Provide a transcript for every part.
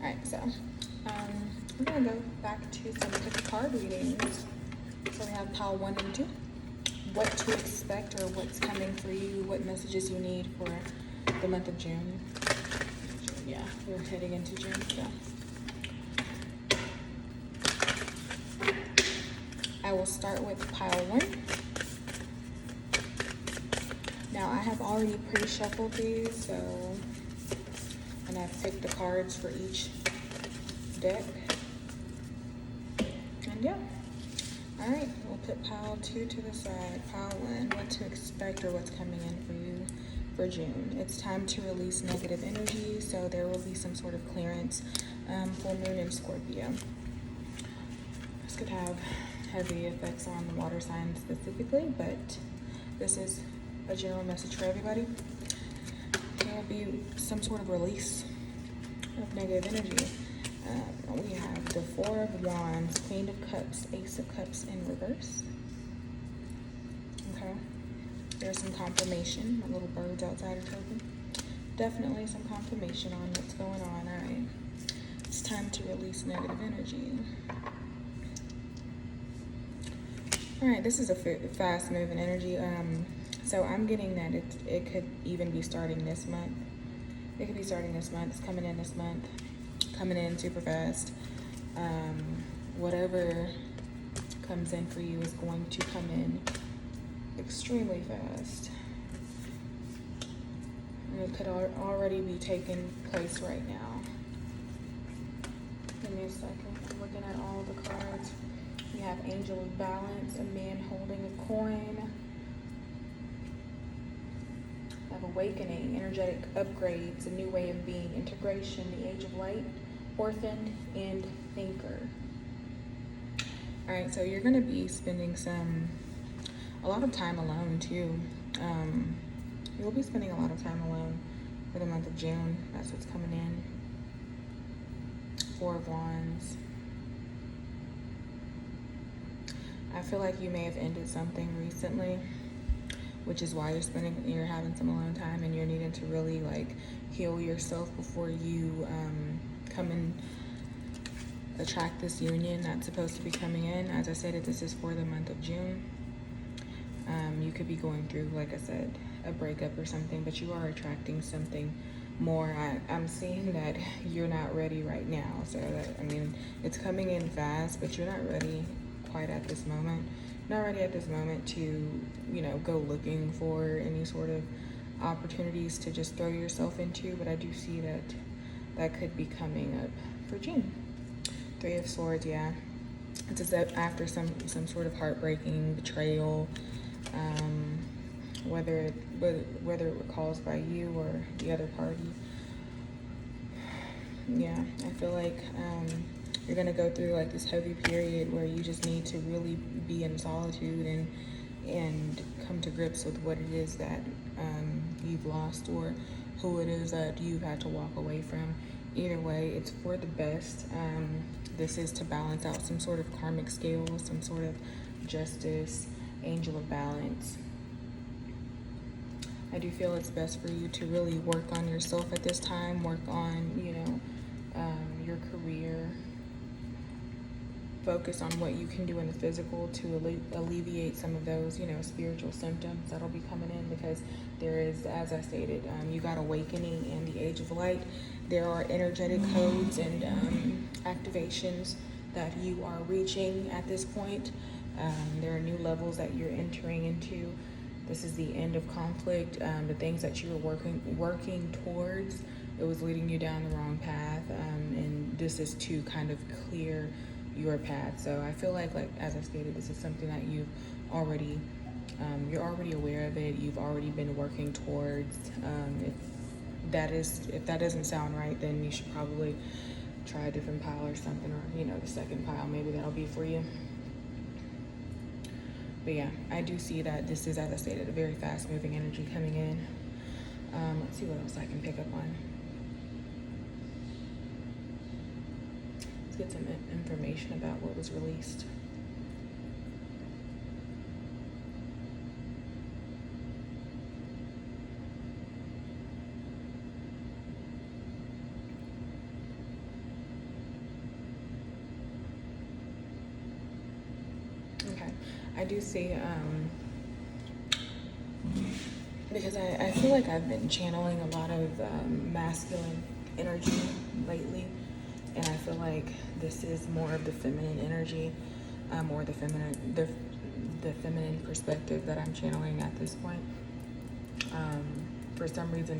Alright, so we're gonna go back to some pick a card readings. So we have pile 1 and 2. What to expect or what's coming for you, what messages you need for the month of June. Yeah, we're heading into June, so. I will start with pile 1. Now I have already pre-shuffled these, so, and I've picked the cards for each deck. And yeah. Alright, we'll put pile 2 to the side. Pile 1, what to expect or what's coming in for you for June. It's time to release negative energy, so there will be some sort of clearance. Full moon in Scorpio. This could have heavy effects on the water sign specifically, but this is a general message for everybody. There will be some sort of release of negative energy. We have the 4 of Wands, Queen of Cups, Ace of Cups in reverse. Okay. There's some confirmation. My little bird's outside are chirping. Definitely some confirmation on what's going on. All right. It's time to release negative energy. All right. This is a fast moving energy. So I'm getting that it could even be starting this month. It could be starting this month. It's coming in this month. Coming in super fast. Whatever comes in for you is going to come in extremely fast. And it could already be taking place right now. Give me a second. I'm looking at all the cards. We have Angel of Balance, a man holding a coin. We have Awakening, energetic upgrades, a new way of being, integration, the Age of Light, Orphaned, and Thinker. All right, so you're gonna be spending a lot of time alone too. You'll be spending a lot of time alone for the month of June. That's what's coming in. 4 of Wands. I feel like you may have ended something recently, which is why you're having some alone time and you're needing to really like heal yourself before you come and attract this union that's supposed to be coming in. As I said, this is for the month of June. You could be going through, like I said, a breakup or something, but you are attracting something more. I'm seeing that you're not ready right now. So that, I mean, it's coming in fast, but you're not ready quite at this moment. Not ready at this moment to, you know, go looking for any sort of opportunities to just throw yourself into, but I do see that could be coming up for June. 3 of Swords, yeah. It's as if after some sort of heartbreaking betrayal, whether it was caused by you or the other party. Yeah, I feel like you're gonna go through like this heavy period where you just need to really be in solitude and come to grips with what it is that you've lost or who it is that you've had to walk away from. Either way, it's for the best. This is to balance out some sort of karmic scale, some sort of justice, Angel of Balance. I do feel it's best for you to really work on yourself at this time, work on, you know, your career, focus on what you can do in the physical to alleviate some of those, you know, spiritual symptoms that'll be coming in, because there is, as I stated, you got Awakening and the Age of Light. There are energetic codes and activations that you are reaching at this point. There are new levels that you're entering into. This is the end of conflict. The things that you were working towards, it was leading you down the wrong path, and this is to kind of clear your path. So I feel like as I stated, this is something that you've already, you're already aware of it. You've already been working towards. If that doesn't sound right, then you should probably try a different pile or something, or, you know, the second pile, maybe that'll be for you. But yeah, I do see that this is, as I stated, a very fast moving energy coming in. Let's see what else I can pick up on. Let's get some information about what was released. I do see, because I feel like I've been channeling a lot of masculine energy lately, and I feel like this is more of the feminine energy, or the feminine perspective that I'm channeling at this point. For some reason,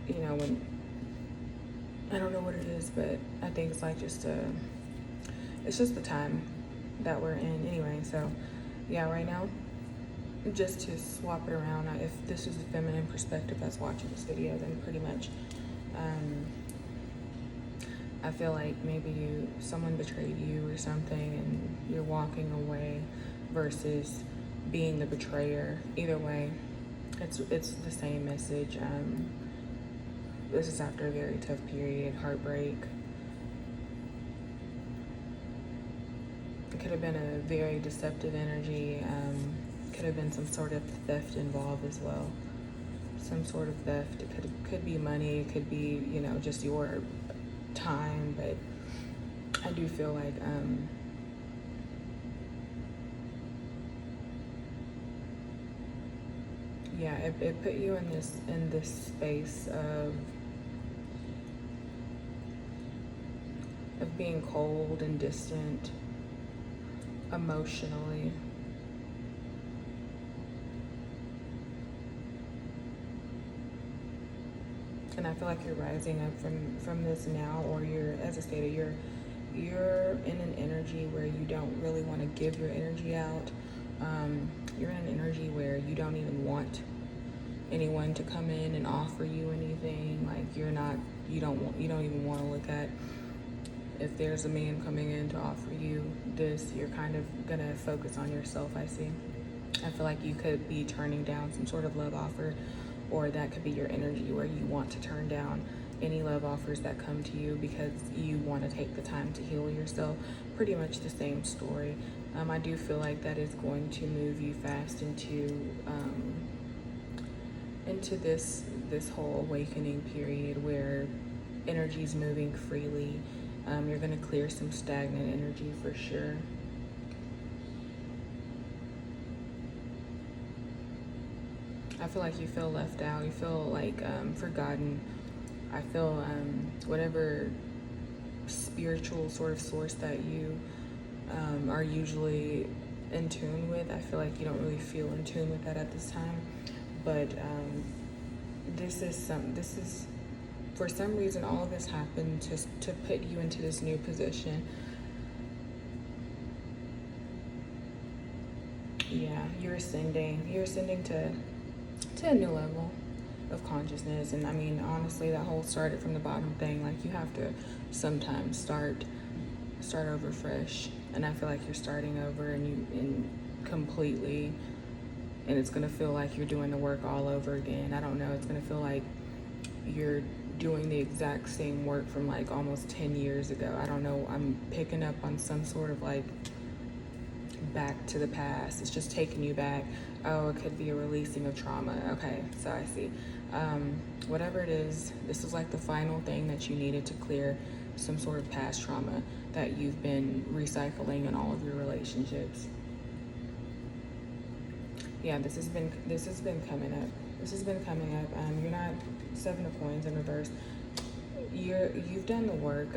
when I don't know what it is, but I think it's like it's just the time that we're in anyway. So yeah, right now, just to swap it around, if this is a feminine perspective that's watching this video, then pretty much I feel like maybe someone betrayed you or something and you're walking away versus being the betrayer. Either way, it's the same message. This is after a very tough period, heartbreak. It could have been a very deceptive energy. Could have been some sort of theft involved as well. Some sort of theft. It could be money. It could be, just your time. But I do feel like it put you in this space of being cold and distant emotionally. And I feel like you're rising up from this now, or as I stated, you're in an energy where you don't really want to give your energy out. You're in an energy where you don't even want anyone to come in and offer you anything. Like you don't even want to look at if there's a man coming in to offer you this. You're kind of gonna focus on yourself. I see. I feel like you could be turning down some sort of love offer, or that could be your energy where you want to turn down any love offers that come to you because you want to take the time to heal yourself. Pretty much the same story. I do feel like that is going to move you fast into this whole awakening period where energy is moving freely. You're going to clear some stagnant energy for sure. I feel like you feel left out. You feel like forgotten. I feel whatever spiritual sort of source that you are usually in tune with, I feel like you don't really feel in tune with that at this time. But this is for some reason all of this happened to put you into this new position. Yeah, you're ascending to a new level of consciousness. And I mean, honestly, that whole started from the bottom thing, like you have to sometimes start over fresh. And I feel like you're starting over and completely, and it's gonna feel like you're doing the work all over again. I don't know, it's gonna feel like you're doing the exact same work from like almost 10 years ago. I don't know, I'm picking up on some sort of like back to the past. It's just taking you back. Oh, it could be a releasing of trauma. Okay, so I see. Whatever it is, this is like the final thing that you needed to clear some sort of past trauma that you've been recycling in all of your relationships. Yeah, this has been coming up. You're not Seven of Coins in reverse. You've done the work.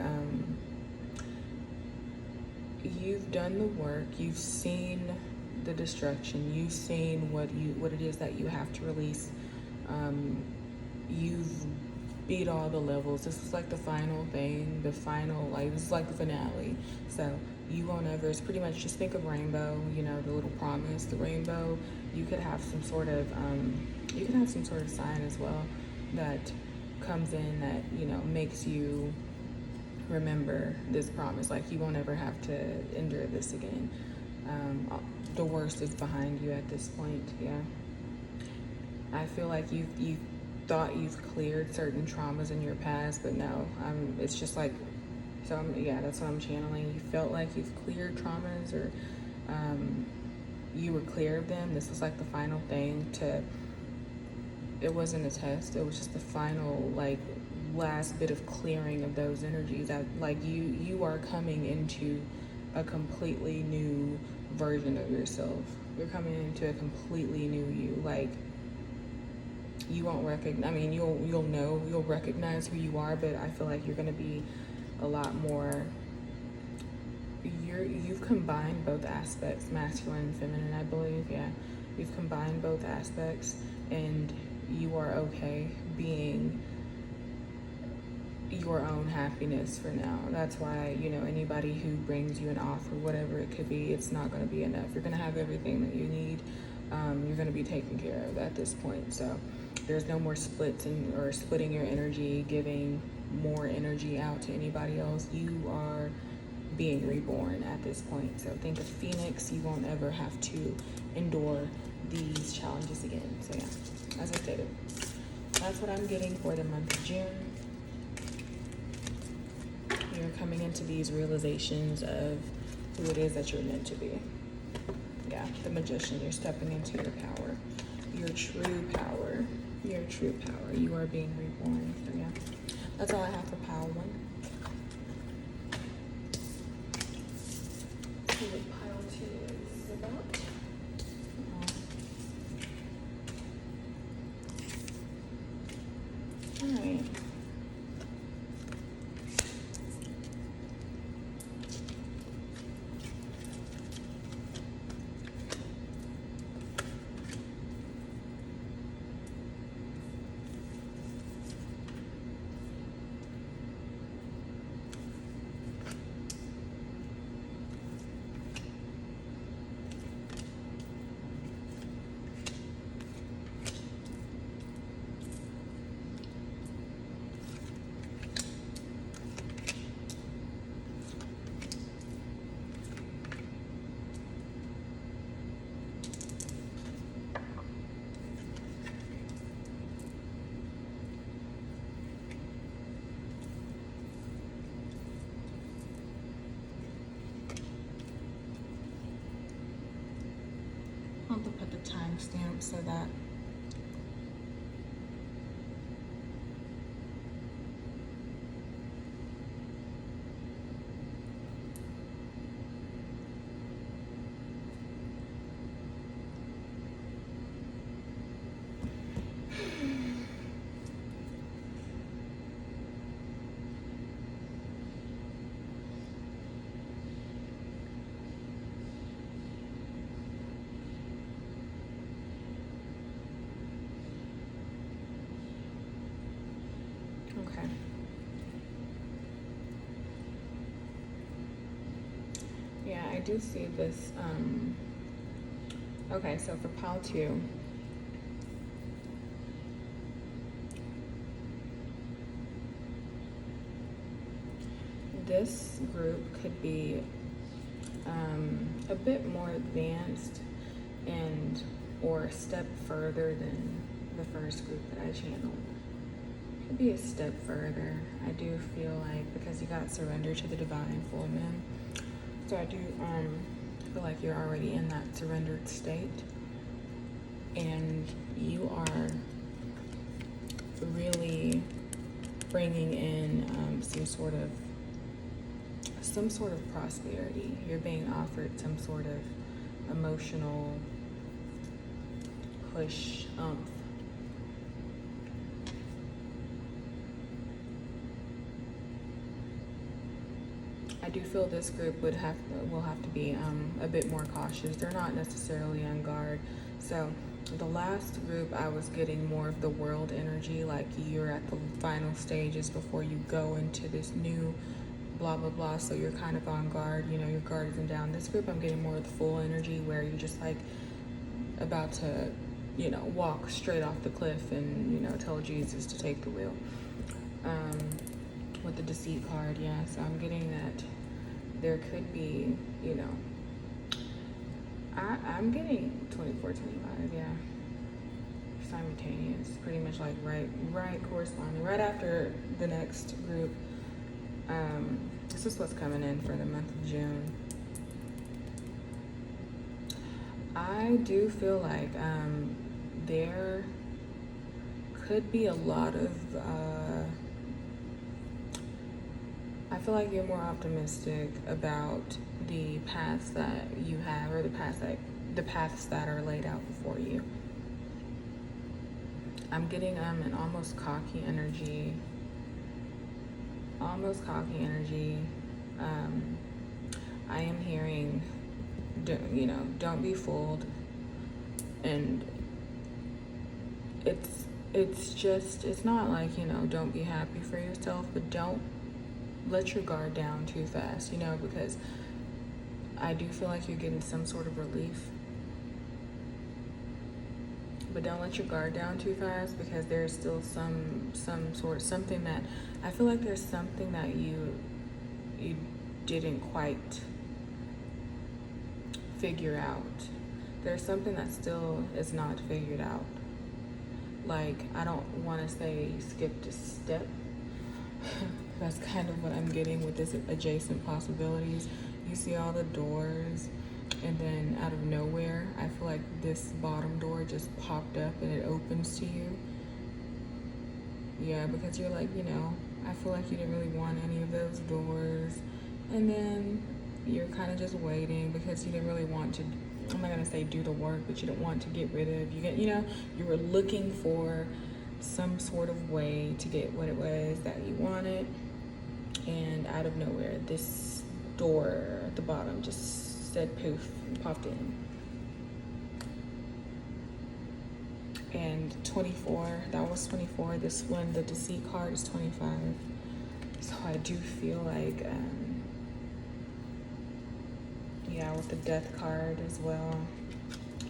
You've done the work. You've seen the destruction. You've seen what it is that you have to release. You've beat all the levels. This is like the final thing. This is like the finale. So you won't ever. It's pretty much just think of rainbow. The little promise, the rainbow. You could have some sort of sign as well that comes in that makes you remember this promise. Like you won't ever have to endure this again. The worst is behind you at this point. Yeah, I feel like you thought you've cleared certain traumas in your past, but no. It's just like, that's what I'm channeling. You felt like you've cleared traumas, or you were clear of them. This was like the final thing it wasn't a test. It was just the final last bit of clearing of those energies. That like you are coming into a completely new version of yourself. You're coming into a completely new you. Like, you won't recognize, I mean, you'll recognize who you are, but I feel like you're going to be a lot more, you've combined both aspects, masculine and feminine, I believe. Yeah, you've combined both aspects, and you are okay being your own happiness for now. That's why, anybody who brings you an offer, whatever it could be, it's not going to be enough. You're going to have everything that you need. You're going to be taken care of at this point. So there's no more splits or splitting your energy, giving more energy out to anybody else. You are being reborn at this point. So think of Phoenix. You won't ever have to endure these challenges again. So yeah, as I stated, that's what I'm getting for the month of June. You're coming into these realizations of who it is that you're meant to be. Yeah, the Magician. You're stepping into your power, your true power, your true power. You are being reborn. So yeah, that's all I have for pile 1. Let's see what pile 2 is about. All right. I'll have to put the timestamp so that okay. Yeah, I do see this. Okay, so for pile 2, this group could be a bit more advanced and or a step further than the first group that I channeled. Could be a step further. I do feel like, because you got surrender to the divine full moon, so I do feel like you're already in that surrendered state, and you are really bringing in some sort of prosperity. You're being offered some sort of emotional push, I do feel this group will have to be a bit more cautious. They're not necessarily on guard. So the last group, I was getting more of the world energy, like you're at the final stages before you go into this new blah blah blah, so you're kind of on guard, your guard isn't down. This group, I'm getting more of the full energy, where you're just like about to walk straight off the cliff and tell Jesus to take the wheel. With the deceit card, yeah, so I'm getting that there could be, I'm getting 24, 25, yeah, simultaneous, pretty much like right corresponding, right after the next group. This is what's coming in for the month of June. I do feel like there could be a lot of, I feel like you're more optimistic about the paths that you have, or the paths that are laid out before you. I'm getting an almost cocky energy. I am hearing, don't be fooled, and it's not like, don't be happy for yourself, but don't let your guard down too fast, because I do feel like you're getting some sort of relief. But don't let your guard down too fast, because there's still something that I feel like there's something that you didn't quite figure out. There's something that still is not figured out. Like, I don't want to say skipped a step. That's kind of what I'm getting with this adjacent possibilities. You see all the doors, and then out of nowhere, I feel like this bottom door just popped up and it opens to you. Yeah, because you're like, I feel like you didn't really want any of those doors. And then you're kind of just waiting because you didn't really want to, I'm not going to say do the work, but you didn't want to get rid of, you were looking for some sort of way to get what it was that you wanted. And out of nowhere, this door at the bottom just said poof and popped in. And 24, that was 24. This one, the deceit card, is 25. So I do feel like, with the death card as well.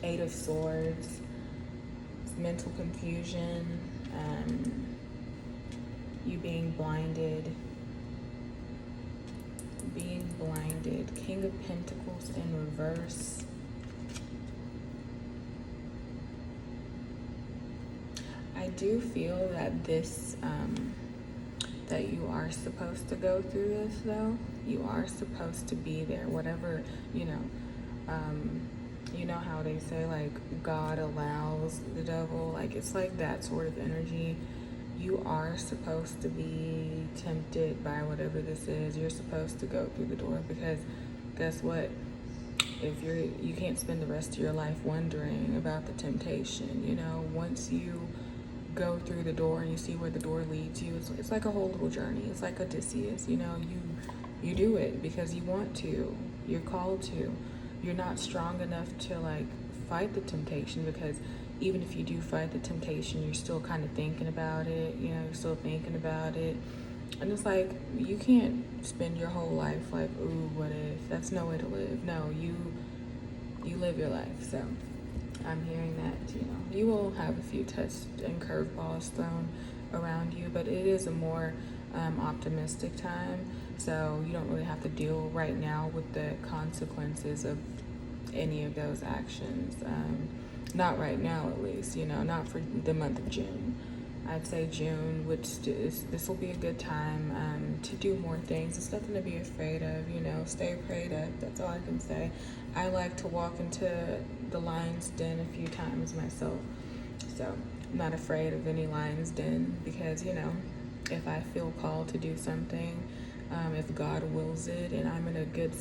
8 of Swords, mental confusion, you being blinded. King of Pentacles in reverse. I do feel that this, that you are supposed to go through this, though. You are supposed to be there, whatever, you know how they say, like, God allows the devil, like, it's like that sort of energy. You are supposed to be tempted by whatever this is. You're supposed to go through the door, because guess what? If you can't spend the rest of your life wondering about the temptation, once you go through the door and you see where the door leads you, it's like a whole little journey. It's like Odysseus, you do it because you want to. You're called to. You're not strong enough to, like, fight the temptation, because even if you do fight the temptation, you're still kind of thinking about it, you're still thinking about it. And it's like, you can't spend your whole life like, ooh, what if? That's no way to live. No, you live your life. So I'm hearing that, you will have a few tests and curveballs thrown around you, but it is a more optimistic time. So you don't really have to deal right now with the consequences of any of those actions. Not right now, at least, not for the month of June. I'd say June, this will be a good time to do more things. It's nothing to be afraid of, stay prayed up. That's all I can say. I like to walk into the lion's den a few times myself. So I'm not afraid of any lion's den, because, if I feel called to do something, if God wills it and I'm in a good